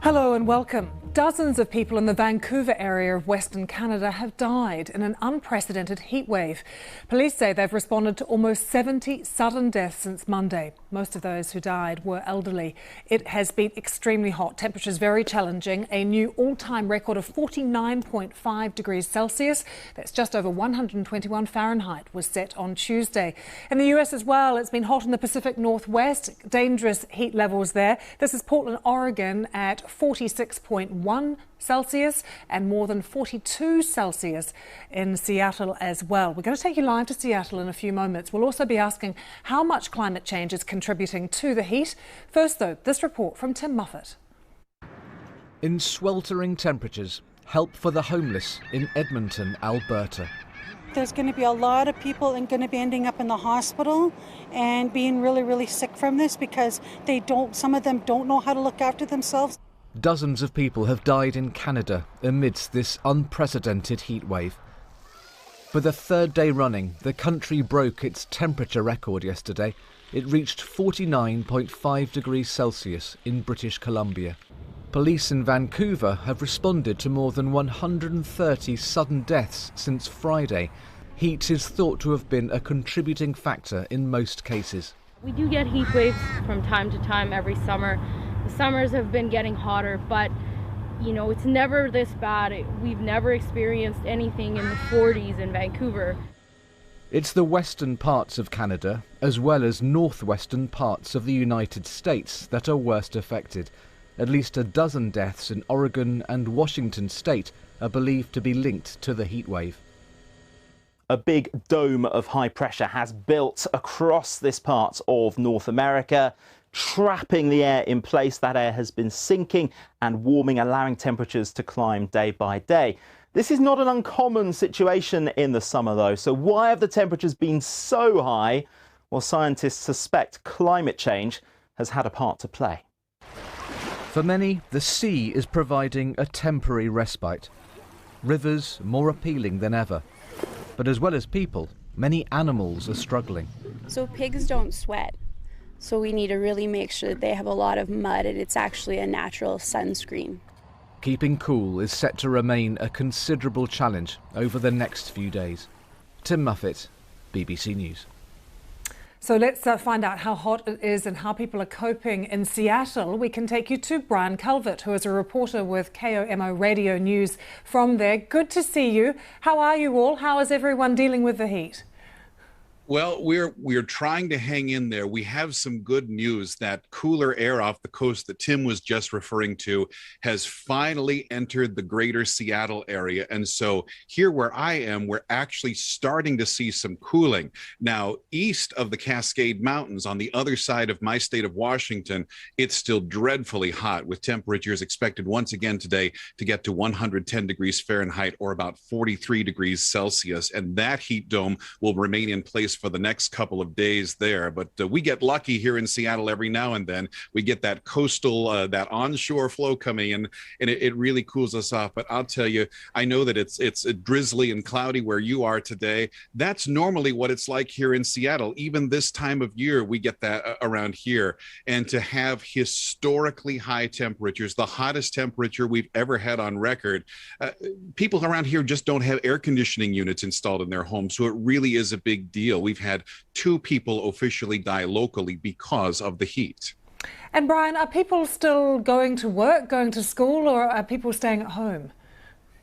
Hello and welcome. Dozens of people in the Vancouver area of Western Canada have died in an unprecedented heat wave. Police say they've responded to almost 70 sudden deaths since Monday. Most of those who died were elderly. It has been extremely hot, temperatures very challenging. A new all-time record of 49.5 degrees Celsius, that's just over 121 Fahrenheit, was set on Tuesday. In the US as well, it's been hot in the Pacific Northwest, dangerous heat levels there. This is Portland, Oregon at 46.1 Celsius and more than 42 Celsius in Seattle as well. We're going to take you live to Seattle in a few moments. We'll also be asking how much climate change is contributing to the heat. First though, this report from Tim Muffet. In sweltering temperatures, help for the homeless in Edmonton, Alberta. There's going to be a lot of people going to be ending up in the hospital and being really sick from this because some of them don't know how to look after themselves. Dozens of people have died in Canada amidst this unprecedented heat wave. For the third day running, the country broke its temperature record yesterday. It reached 49.5 degrees Celsius in British Columbia. Police in Vancouver have responded to more than 130 sudden deaths since Friday. Heat is thought to have been a contributing factor in most cases. We do get heat waves from time to time every summer. The summers have been getting hotter, but it's never this bad. We've never experienced anything in the 40s in Vancouver. It's the western parts of Canada, as well as northwestern parts of the United States, that are worst affected. At least a dozen deaths in Oregon and Washington state are believed to be linked to the heat wave. A big dome of high pressure has built across this part of North America, trapping the air in place. That air has been sinking and warming, allowing temperatures to climb day by day. This is not an uncommon situation in the summer, though. So why have the temperatures been so high? Well, scientists suspect climate change has had a part to play. For many, the sea is providing a temporary respite. Rivers more appealing than ever. But as well as people, many animals are struggling. So pigs don't sweat. So we need to really make sure that they have a lot of mud and it's actually a natural sunscreen. Keeping cool is set to remain a considerable challenge over the next few days. Tim Muffet, BBC News. So let's find out how hot it is and how people are coping in Seattle. We can take you to Brian Calvert, who is a reporter with KOMO Radio News from there. Good to see you. How are you all? How is everyone dealing with the heat? Well, we're trying to hang in there. We have some good news. That cooler air off the coast that Tim was just referring to has finally entered the greater Seattle area. And so here where I am, we're actually starting to see some cooling. Now, east of the Cascade Mountains, on the other side of my state of Washington, it's still dreadfully hot, with temperatures expected once again today to get to 110 degrees Fahrenheit or about 43 degrees Celsius. And that heat dome will remain in place for the next couple of days there. But we get lucky here in Seattle every now and then. We get that coastal, that onshore flow coming in, and it really cools us off. But I'll tell you, I know that it's drizzly and cloudy where you are today. That's normally what it's like here in Seattle. Even this time of year, we get that around here. And to have historically high temperatures, the hottest temperature we've ever had on record, people around here just don't have air conditioning units installed in their homes. So it really is a big deal. We've had 2 people officially die locally because of the heat. And Brian, are people still going to work, going to school, or are people staying at home?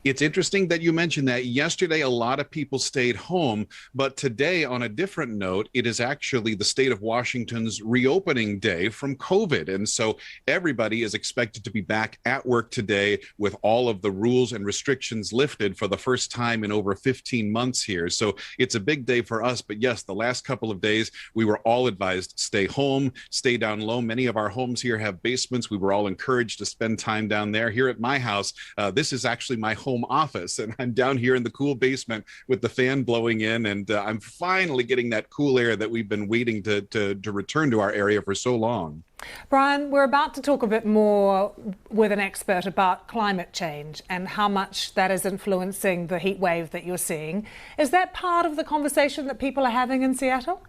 It's interesting that you mentioned that. Yesterday, a lot of people stayed home, but today, on a different note, it is actually the state of Washington's reopening day from COVID. And so everybody is expected to be back at work today with all of the rules and restrictions lifted for the first time in over 15 months here. So it's a big day for us. But yes, the last couple of days, we were all advised, stay home, stay down low. Many of our homes here have basements. We were all encouraged to spend time down there. Here at my house, this is actually my home office, and I'm down here in the cool basement with the fan blowing in, and I'm finally getting that cool air that we've been waiting to return to our area for so long. Brian, we're about to talk a bit more with an expert about climate change and how much that is influencing the heat wave that you're seeing. Is that part of the conversation that people are having in Seattle?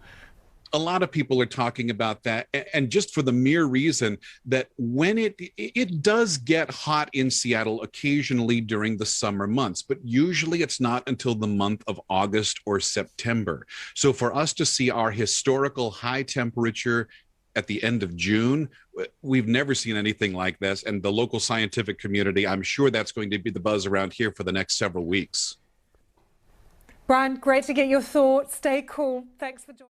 A lot of people are talking about that, and just for the mere reason that when it does get hot in Seattle occasionally during the summer months, but usually it's not until the month of August or September. So for us to see our historical high temperature at the end of June, we've never seen anything like this. And the local scientific community, I'm sure that's going to be the buzz around here for the next several weeks. Brian, great to get your thoughts. Stay cool. Thanks for joining.